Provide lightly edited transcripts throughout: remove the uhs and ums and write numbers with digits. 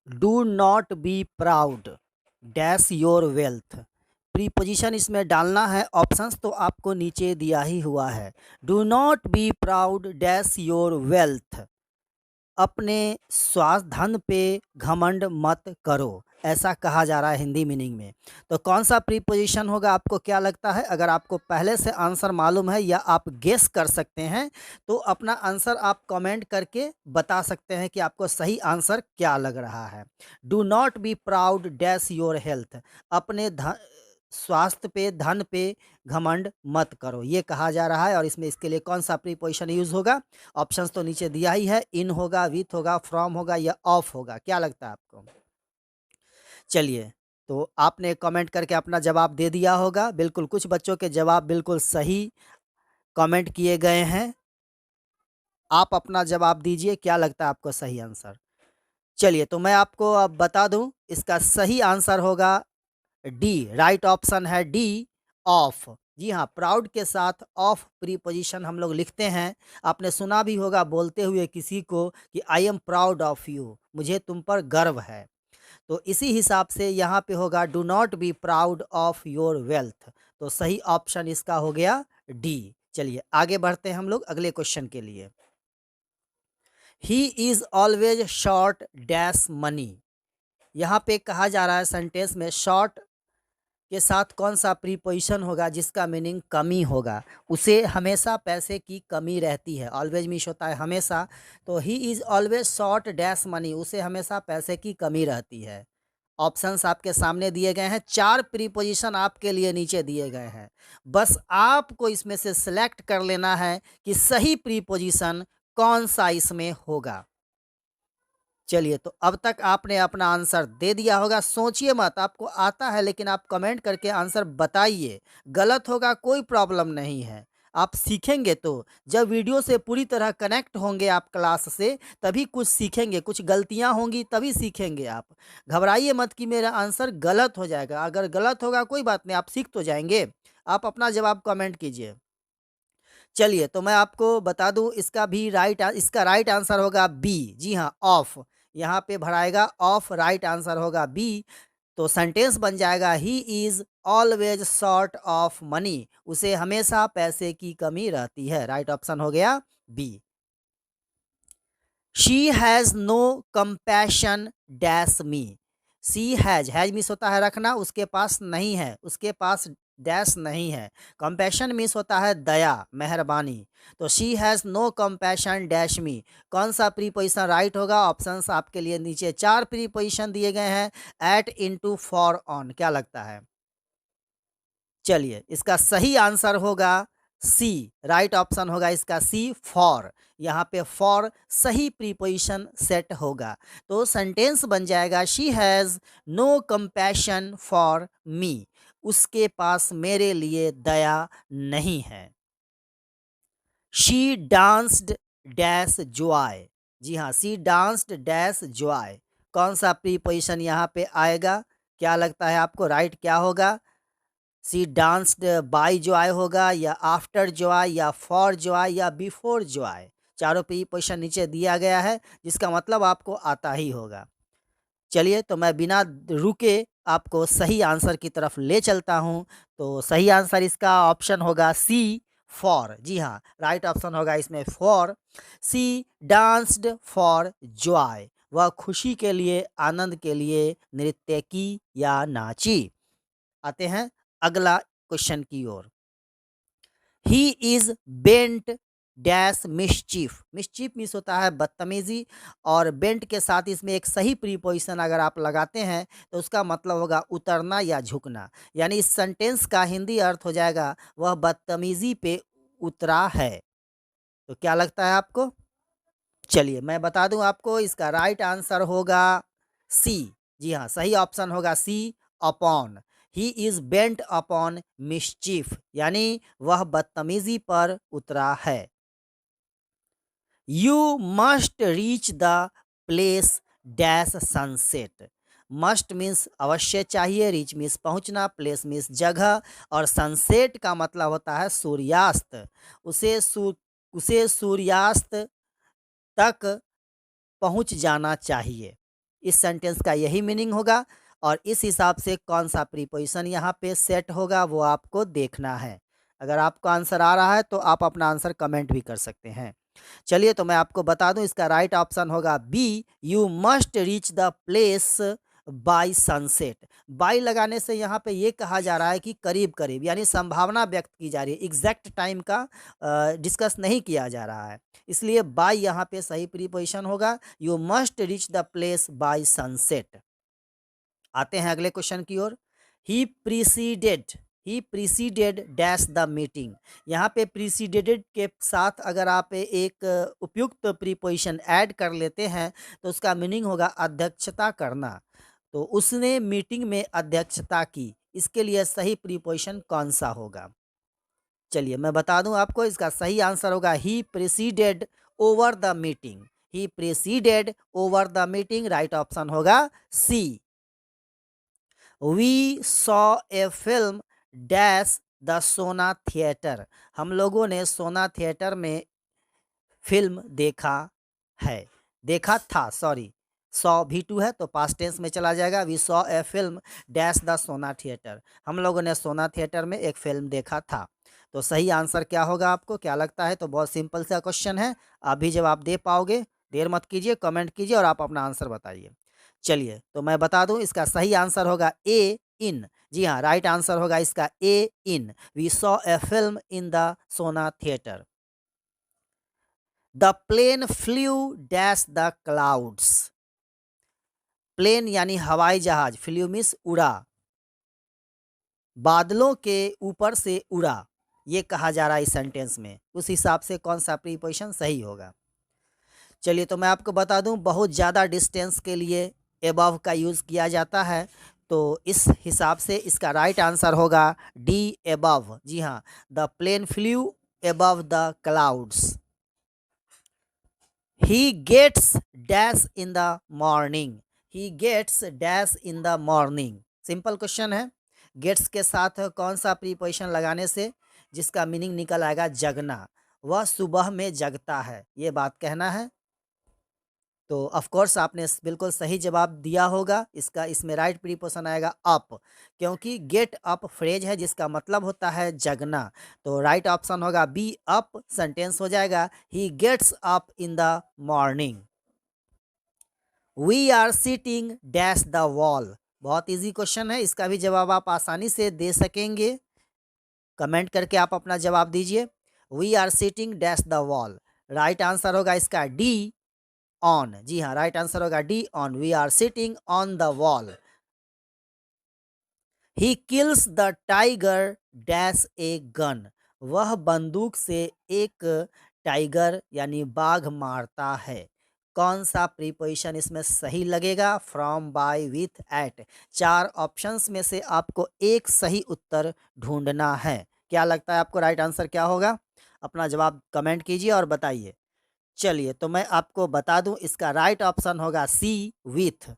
Do not be proud dash your wealth. Preposition इसमें डालना है, ऑप्शंस तो आपको नीचे दिया ही हुआ है। Do not be proud dash your wealth. अपने स्वास्थ्य धन पे घमंड मत करो, ऐसा कहा जा रहा है हिंदी मीनिंग में। तो कौन सा प्रीपोजिशन होगा, आपको क्या लगता है? अगर आपको पहले से आंसर मालूम है या आप गेस कर सकते हैं तो अपना आंसर आप कमेंट करके बता सकते हैं कि आपको सही आंसर क्या लग रहा है। Do not be proud dash your health. अपने स्वास्थ्य पे, धन पे घमंड मत करो, ये कहा जा रहा है। और इसमें इसके लिए कौन सा प्रीपोजिशन यूज होगा? ऑप्शंस तो नीचे दिया ही है, इन होगा, विथ होगा, फ्रॉम होगा या ऑफ होगा। क्या लगता है आपको? चलिए, तो आपने कमेंट करके अपना जवाब दे दिया होगा। बिल्कुल, कुछ बच्चों के जवाब बिल्कुल सही कमेंट किए गए हैं। आप अपना जवाब दीजिए, क्या लगता है आपको सही आंसर? चलिए, तो मैं आपको अब बता दूं, इसका सही आंसर होगा डी। राइट ऑप्शन है डी, ऑफ। जी हाँ, प्राउड के साथ ऑफ प्रीपोजिशन हम लोग लिखते हैं। आपने सुना भी होगा बोलते हुए किसी को कि I am proud of you, मुझे तुम पर गर्व है। तो इसी हिसाब से यहाँ पे होगा do not be proud of your wealth. तो सही ऑप्शन इसका हो गया डी। चलिए आगे बढ़ते हैं हम लोग अगले क्वेश्चन के लिए। He is always short dash money. यहाँ पे कहा जा रहा है सेंटेंस में शॉर्ट के साथ कौन सा प्रीपोजिशन होगा जिसका मीनिंग कमी होगा। उसे हमेशा पैसे की कमी रहती है। ऑलवेज मीन्स होता है हमेशा, तो he is always short dash money, उसे हमेशा पैसे की कमी रहती है। ऑप्शंस आपके सामने दिए गए हैं, 4 प्रीपोजिशन आपके लिए नीचे दिए गए हैं। बस आपको इसमें से सिलेक्ट कर लेना है कि सही प्रीपोजिशन कौन सा इसमें होगा। चलिए, तो अब तक आपने अपना आंसर दे दिया होगा। सोचिए मत, आपको आता है लेकिन आप कमेंट करके आंसर बताइए। गलत होगा कोई प्रॉब्लम नहीं है, आप सीखेंगे तो। जब वीडियो से पूरी तरह कनेक्ट होंगे आप क्लास से, तभी कुछ सीखेंगे। कुछ गलतियां होंगी तभी सीखेंगे आप। घबराइए मत कि मेरा आंसर गलत हो जाएगा। अगर गलत होगा कोई बात नहीं, आप सीख तो जाएंगे। आप अपना जवाब कमेंट कीजिए। चलिए, तो मैं आपको बता दूं, इसका राइट आंसर होगा बी। जी हाँ, ऑफ। यहाँ पे भराएगा ऑफ, राइट आंसर होगा बी। तो सेंटेंस बन जाएगा he is always short of money, उसे हमेशा पैसे की कमी रहती है। राइट ऑप्शन हो गया B. She has no compassion dash me. She has means होता है रखना, उसके पास नहीं है, उसके पास डैश नहीं है। कंपैशन मीन्स होता है दया, मेहरबानी। तो she has no compassion dash me, कौन सा प्रीपोजिशन राइट होगा? ऑप्शंस आपके लिए नीचे 4 प्रीपोजिशन दिए गए हैं, एट, इनटू, फॉर, ऑन। क्या लगता है? चलिए, इसका सही आंसर होगा सी। राइट ऑप्शन होगा इसका सी, फॉर। यहाँ पे फॉर सही प्रीपोजिशन सेट होगा। तो सेंटेंस बन जाएगा she has no compassion for me, उसके पास मेरे लिए दया नहीं है। She danced dash joy. जी हाँ, शी डांस्ड डैश जॉय, कौन सा प्रीपोजिशन यहाँ पे आएगा? क्या लगता है आपको राइट क्या होगा? सी डांस्ड बाय जॉय होगा, या आफ्टर जॉय, या फॉर जॉय, या बिफोर जॉय। चारों प्रीपोजिशन नीचे दिया गया है, जिसका मतलब आपको आता ही होगा। चलिए, तो मैं बिना रुके आपको सही आंसर की तरफ ले चलता हूँ। तो सही आंसर इसका ऑप्शन होगा सी, फॉर। जी हाँ, राइट ऑप्शन होगा इसमें for. She danced for joy, वह खुशी के लिए, आनंद के लिए नृत्य की या नाची। आते हैं अगला क्वेश्चन की ओर। He is bent dash mischief. Mischief means होता है बदतमीजी, और बेंट के साथ इसमें एक सही प्रीपोजिशन अगर आप लगाते हैं तो उसका मतलब होगा उतरना या झुकना। यानी इस सेंटेंस का हिंदी अर्थ हो जाएगा वह बदतमीजी पे उतरा है। तो क्या लगता है आपको? चलिए, मैं बता दूं आपको, इसका राइट आंसर होगा सी। जी हाँ, सही ऑप्शन होगा C, upon. He is bent upon mischief, यानी वह बदतमीजी पर उतरा है। You must reach the place dash sunset. Must means अवश्य चाहिए, रीच मीन्स पहुंचना, प्लेस मीन्स जगह, और सनसेट का मतलब होता है सूर्यास्त। उसे उसे सूर्यास्त तक पहुंच जाना चाहिए। इस सेंटेंस का यही मीनिंग होगा और इस हिसाब से कौन सा प्रीपोजिशन यहाँ पे सेट होगा वो आपको देखना है। अगर आपको आंसर आ रहा है तो आप अपना आंसर कमेंट भी कर सकते हैं। चलिए तो मैं आपको बता दूं, इसका राइट ऑप्शन होगा B, you must reach the place by sunset. By लगाने से यहाँ पे ये कहा जा रहा है कि करीब करीब, यानी संभावना व्यक्त की जा रही है, एग्जैक्ट टाइम का डिस्कस नहीं किया जा रहा है, इसलिए बाय यहाँ पे सही प्रीपोजिशन होगा। You must reach the place by sunset. आते हैं अगले क्वेश्चन की ओर। He preceded, he preceded dash the meeting. यहाँ पे प्रीसीडेड के साथ अगर आप एक उपयुक्त प्रीपोजिशन ऐड कर लेते हैं तो उसका मीनिंग होगा अध्यक्षता करना। तो उसने मीटिंग में अध्यक्षता की, इसके लिए सही प्रीपोजिशन कौन सा होगा? चलिए मैं बता दूं आपको, इसका सही आंसर होगा he preceded over the meeting. He preceded over the meeting, right option होगा C. We saw a film dash the Sona theatre. हम लोगों ने सोना थिएटर में फिल्म देखा है, देखा था, सॉरी, सॉ भी टू है तो पास्ट टेंस में चला जाएगा। We saw a film dash the Sona theatre. हम लोगों ने सोना थिएटर में एक फिल्म देखा था। तो सही आंसर क्या होगा, आपको क्या लगता है? तो बहुत सिंपल सा क्वेश्चन है, आप भी जवाब दे पाओगे। देर मत कीजिए, कमेंट कीजिए और आप अपना आंसर बताइए। चलिए तो मैं बता दूं, इसका सही आंसर होगा ए, इन। जी हाँ, राइट आंसर होगा इसका A, in. We saw a film in the Sona theatre. The plane flew dash the clouds. Plane यानी हवाई जहाज, फ्लू मीन्स उड़ा, बादलों के ऊपर से उड़ा, ये कहा जा रहा है इस सेंटेंस में। उस हिसाब से कौन सा प्रीपोजिशन सही होगा? चलिए तो मैं आपको बता दूं, बहुत ज़्यादा डिस्टेंस के लिए एबव का यूज़ किया जाता है, तो इस हिसाब से इसका राइट आंसर होगा डी, एबव। जी हाँ, the plane flew above the clouds. He gets dash in the morning. He gets dash in the morning, simple question है। गेट्स के साथ कौन सा प्रीपोजिशन लगाने से जिसका मीनिंग निकल आएगा जगना, वह सुबह में जगता है, ये बात कहना है। तो ऑफ कोर्स आपने बिल्कुल सही जवाब दिया होगा। इसका इसमें राइट प्रीपोजिशन आएगा अप, क्योंकि गेट अप फ्रेज है जिसका मतलब होता है जगना। तो राइट ऑप्शन होगा बी, अप। सेंटेंस हो जाएगा he gets up in the morning. We are sitting dash the wall. बहुत इजी क्वेश्चन है, इसका भी जवाब आप आसानी से दे सकेंगे। कमेंट करके आप अपना जवाब दीजिए। We are sitting dash the wall, right answer होगा इसका डी, ऑन। जी हाँ, राइट आंसर होगा D, on. We are sitting on the wall. He kills the tiger dash a gun. वह बंदूक से एक टाइगर यानी बाघ मारता है। कौन सा प्रीपोजिशन इसमें सही लगेगा? From, by, with, at. 4 options में से आपको एक सही उत्तर ढूंढना है। क्या लगता है आपको राइट आंसर क्या होगा? अपना जवाब कमेंट कीजिए और बताइए। चलिए तो मैं आपको बता दूं, इसका राइट ऑप्शन होगा C, with.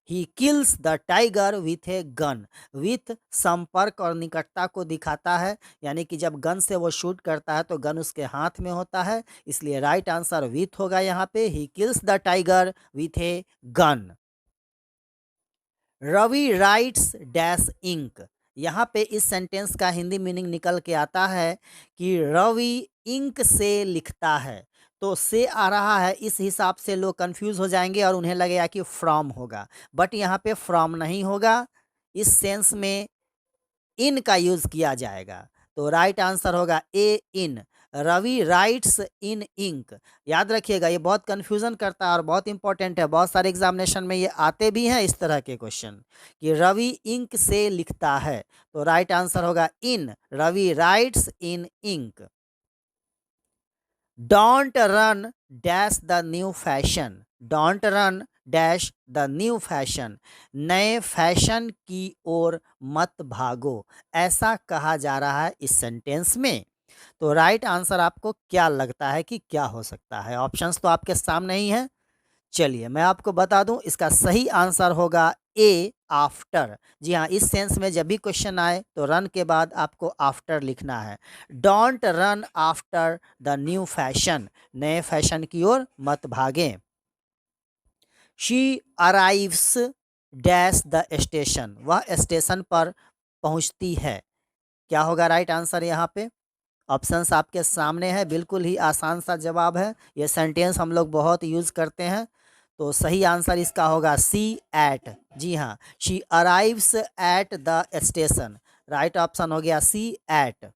He kills the tiger with a gun. With संपर्क और निकटता को दिखाता है, यानी कि जब गन से वो शूट करता है तो गन उसके हाथ में होता है, इसलिए राइट आंसर विथ होगा यहाँ पे। He kills the tiger with a gun. Ravi writes dash ink. यहाँ पे इस सेंटेंस का हिंदी मीनिंग निकल के आता है कि रवि इंक से लिखता है। तो से आ रहा है, इस हिसाब से लोग कंफ्यूज हो जाएंगे और उन्हें लगेगा कि फ्रॉम होगा, बट यहाँ पे फ्रॉम नहीं होगा, इस सेंस में इन का यूज किया जाएगा। तो राइट आंसर होगा ए, इन। Ravi writes in ink. याद रखिएगा, ये बहुत कंफ्यूजन करता है और बहुत इंपॉर्टेंट है। बहुत सारे एग्जामिनेशन में ये आते भी हैं इस तरह के क्वेश्चन कि रवि इंक से लिखता है। तो राइट आंसर होगा in. Ravi writes in ink. Don't run dash the new fashion. Don't run dash the new fashion. नए फैशन की ओर मत भागो, ऐसा कहा जा रहा है इस सेंटेंस में। तो राइट आंसर आपको क्या लगता है कि क्या हो सकता है? ऑप्शंस तो आपके सामने ही है। चलिए मैं आपको बता दूं, इसका सही आंसर होगा ए, आफ्टर। जी हाँ, इस सेंस में जब भी क्वेश्चन आए तो रन के बाद आपको आफ्टर लिखना है। Don't run after the new fashion. नए फैशन की ओर मत भागें। She arrives dash the station, वह स्टेशन पर पहुंचती है। क्या होगा राइट आंसर यहाँ पे? ऑप्शंस आपके सामने है, बिल्कुल ही आसान सा जवाब है। ये सेंटेंस हम लोग बहुत यूज़ करते हैं। तो सही आंसर इसका होगा सी एट। जी हाँ, she arrives at the station. Right option हो गया C at.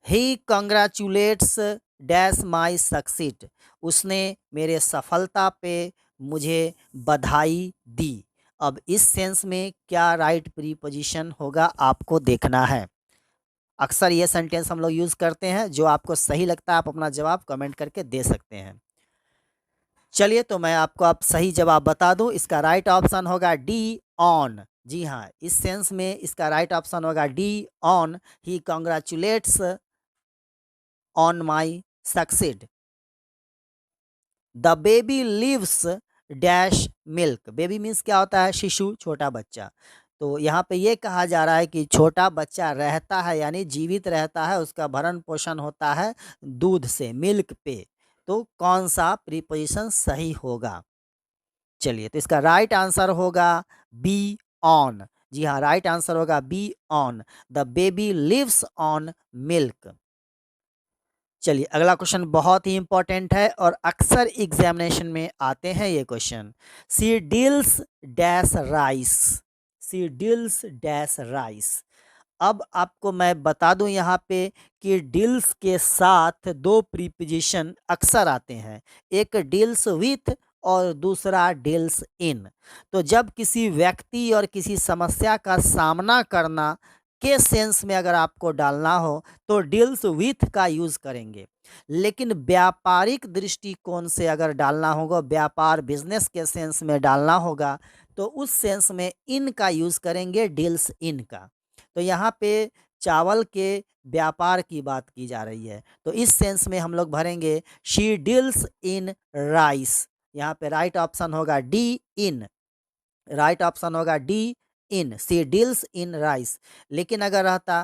He congratulates dash my succeed, उसने मेरे सफलता पे मुझे बधाई दी। अब इस सेंस में क्या राइट प्रीपोजिशन होगा आपको देखना है। अक्सर ये सेंटेंस हम लोग यूज़ करते हैं। जो आपको सही लगता है आप अपना जवाब कमेंट करके दे सकते हैं। चलिए तो मैं आपको अब सही जवाब बता दूं। इसका राइट ऑप्शन होगा डी ऑन। जी हाँ, इस सेंस में इसका राइट ऑप्शन होगा D on. He congratulates on my succeed. The baby lives dash milk. Baby means क्या होता है? शिशु, छोटा बच्चा। तो यहाँ पे ये कहा जा रहा है कि छोटा बच्चा रहता है यानी जीवित रहता है, उसका भरण पोषण होता है दूध से, मिल्क पे। तो कौन सा प्रीपोजिशन सही होगा? चलिए तो इसका राइट आंसर होगा बी ऑन। जी हाँ, राइट आंसर होगा B on. The baby lives on milk. चलिए अगला क्वेश्चन बहुत ही इंपॉर्टेंट है और अक्सर एग्जामिनेशन में आते हैं ये क्वेश्चन। सी डील्स डैश राइस। सी डील्स डैश राइस। अब आपको मैं बता दूं यहाँ पे कि डील्स के साथ दो प्रीपोजिशन अक्सर आते हैं, एक डील्स विथ और दूसरा डील्स इन। तो जब किसी व्यक्ति और किसी समस्या का सामना करना के सेंस में अगर आपको डालना हो तो डील्स विथ का यूज करेंगे, लेकिन व्यापारिक दृष्टिकोण से अगर डालना होगा, व्यापार बिजनेस के सेंस में डालना होगा, तो उस सेंस में इन का यूज करेंगे, डील्स इन का। तो यहाँ पे चावल के व्यापार की बात की जा रही है, तो इस सेंस में हम लोग भरेंगे शी डील्स इन राइस। यहाँ पे राइट ऑप्शन होगा डी इन। राइट ऑप्शन होगा D in, she deals in rice. लेकिन अगर रहता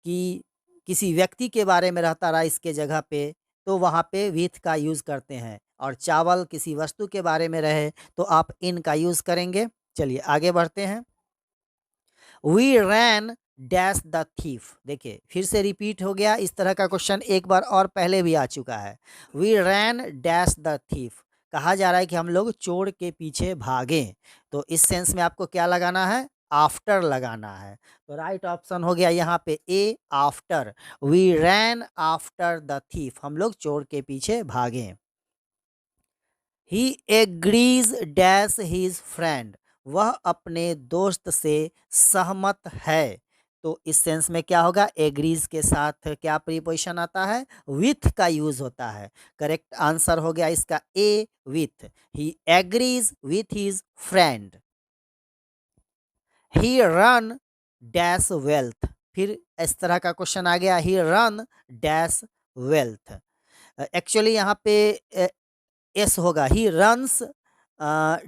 कि किसी व्यक्ति के बारे में रहता राइस के जगह पे, तो वहाँ पे विथ का यूज़ करते हैं, और चावल किसी वस्तु के बारे में रहे तो आप इन का यूज़ करेंगे। चलिए आगे बढ़ते हैं। We ran dash the thief. देखिए फिर से रिपीट हो गया, इस तरह का क्वेश्चन एक बार और पहले भी आ चुका है। We ran dash the thief, कहा जा रहा है कि हम लोग चोर के पीछे भागें। तो इस सेंस में आपको क्या लगाना है? आफ्टर लगाना है। तो राइट ऑप्शन हो गया यहाँ पे A after. We ran after the thief, हम लोग चोर के पीछे भागें। He agrees dash his friend, वह अपने दोस्त से सहमत है। तो इस सेंस में क्या होगा? एग्रीज के साथ क्या प्रीपोजिशन आता है? विथ का यूज होता है। करेक्ट आंसर हो गया इसका A with. He agrees with his friend. He run dash wealth, फिर इस तरह का क्वेश्चन आ गया, he run dash wealth. Actually यहाँ पे एस होगा, ही रन्स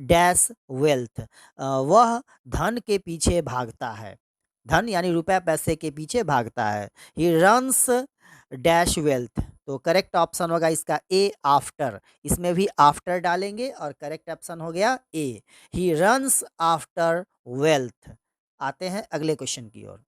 डैश वेल्थ, वह धन के पीछे भागता है। धन यानी रुपया पैसे के पीछे भागता है। He runs dash wealth. तो करेक्ट ऑप्शन होगा इसका ए आफ्टर। इसमें भी आफ्टर डालेंगे और करेक्ट ऑप्शन हो गया A, he runs after wealth. आते हैं अगले क्वेश्चन की ओर।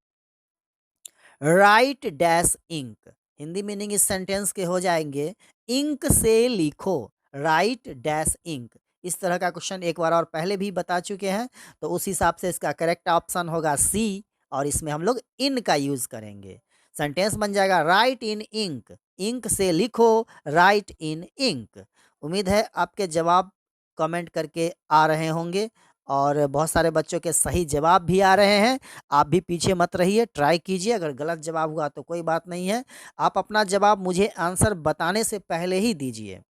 Write dash ink, Hindi meaning इस सेंटेंस के हो जाएंगे इंक से लिखो। राइट डैश इंक, इस तरह का क्वेश्चन एक बार और पहले भी बता चुके हैं, तो उस हिसाब से इसका करेक्ट ऑप्शन होगा सी, और इसमें हम लोग इन का यूज करेंगे। सेंटेंस बन जाएगा राइट इन इंक, इंक से लिखो, राइट इन इंक। उम्मीद है आपके जवाब कमेंट करके आ रहे होंगे और बहुत सारे बच्चों के सही जवाब भी आ रहे हैं। आप भी पीछे मत रहिए, ट्राई कीजिए। अगर गलत जवाब हुआ तो कोई बात नहीं है, आप अपना जवाब मुझे आंसर बताने से पहले ही दीजिए।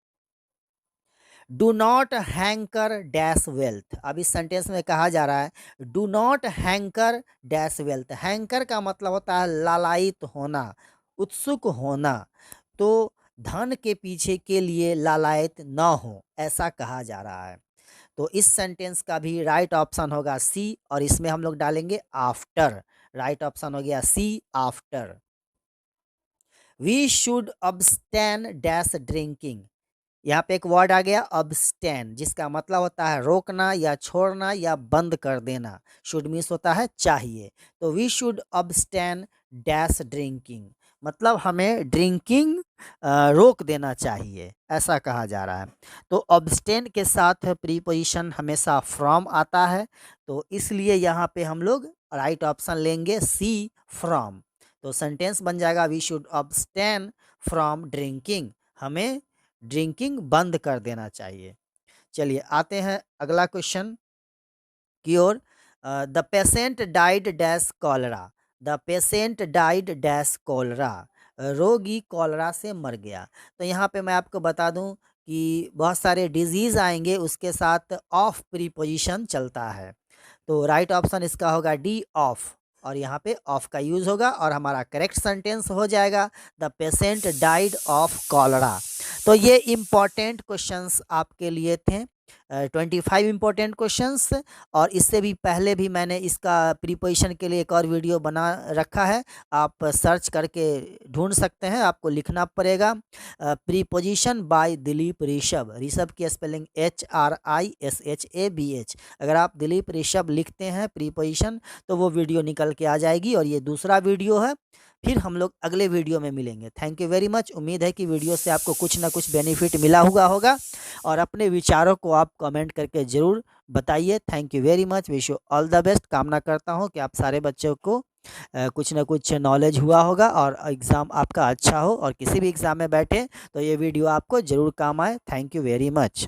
Do not hanker dash wealth, अब इस सेंटेंस में कहा जा रहा है do not hanker dash wealth. Hanker का मतलब होता है लालायित होना, उत्सुक होना। तो धन के पीछे के लिए लालायित न हो, ऐसा कहा जा रहा है। तो इस सेंटेंस का भी राइट ऑप्शन होगा सी, और इसमें हम लोग डालेंगे आफ्टर। राइट ऑप्शन हो गया C after. We should abstain dash drinking, यहाँ पे एक वर्ड आ गया अब्स्टेन, जिसका मतलब होता है रोकना या छोड़ना या बंद कर देना। शुड मीन्स होता है चाहिए। तो वी शुड अब्स्टेन डैश ड्रिंकिंग, मतलब हमें ड्रिंकिंग रोक देना चाहिए, ऐसा कहा जा रहा है। तो अब्स्टेन के साथ प्रीपोजिशन हमेशा फ्रॉम आता है, तो इसलिए यहाँ पे हम लोग राइट ऑप्शन लेंगे सी, फ्रॉम। तो सेंटेंस बन जाएगा वी शुड अब्स्टेन फ्रॉम ड्रिंकिंग, हमें ड्रिंकिंग बंद कर देना चाहिए। चलिए आते हैं अगला क्वेश्चन की ओर। The patient died dash cholera, the patient died dash cholera, रोगी कॉलरा से मर गया। तो यहाँ पे मैं आपको बता दूं कि बहुत सारे डिजीज़ आएंगे, उसके साथ ऑफ प्रीपोजिशन चलता है। तो राइट ऑप्शन इसका होगा डी, ऑफ, और यहाँ पे ऑफ का यूज़ होगा और हमारा करेक्ट सेंटेंस हो जाएगा the patient died of cholera. तो ये इम्पॉर्टेंट क्वेश्चंस आपके लिए थे, 25 इम्पोर्टेंट क्वेश्चंस। और इससे भी पहले भी मैंने इसका प्रीपोजिशन के लिए एक और वीडियो बना रखा है, आप सर्च करके ढूंढ सकते हैं, आपको लिखना पड़ेगा प्रीपोजिशन बाय दिलीप ऋषभ। ऋषभ की स्पेलिंग HRISHABH। अगर आप दिलीप ऋषभ लिखते हैं प्रीपोजिशन तो वो वीडियो निकल के आ जाएगी, और ये दूसरा वीडियो है। फिर हम लोग अगले वीडियो में मिलेंगे। Thank you very much. उम्मीद है कि वीडियो से आपको कुछ ना कुछ बेनिफिट मिला हुआ होगा, और अपने विचारों को आप कमेंट करके ज़रूर बताइए। Thank you very much. Wish you all the best. कामना करता हूँ कि आप सारे बच्चों को कुछ ना कुछ नॉलेज हुआ होगा और एग्ज़ाम आपका अच्छा हो, और किसी भी एग्ज़ाम में बैठे तो ये वीडियो आपको ज़रूर काम आए। Thank you very much.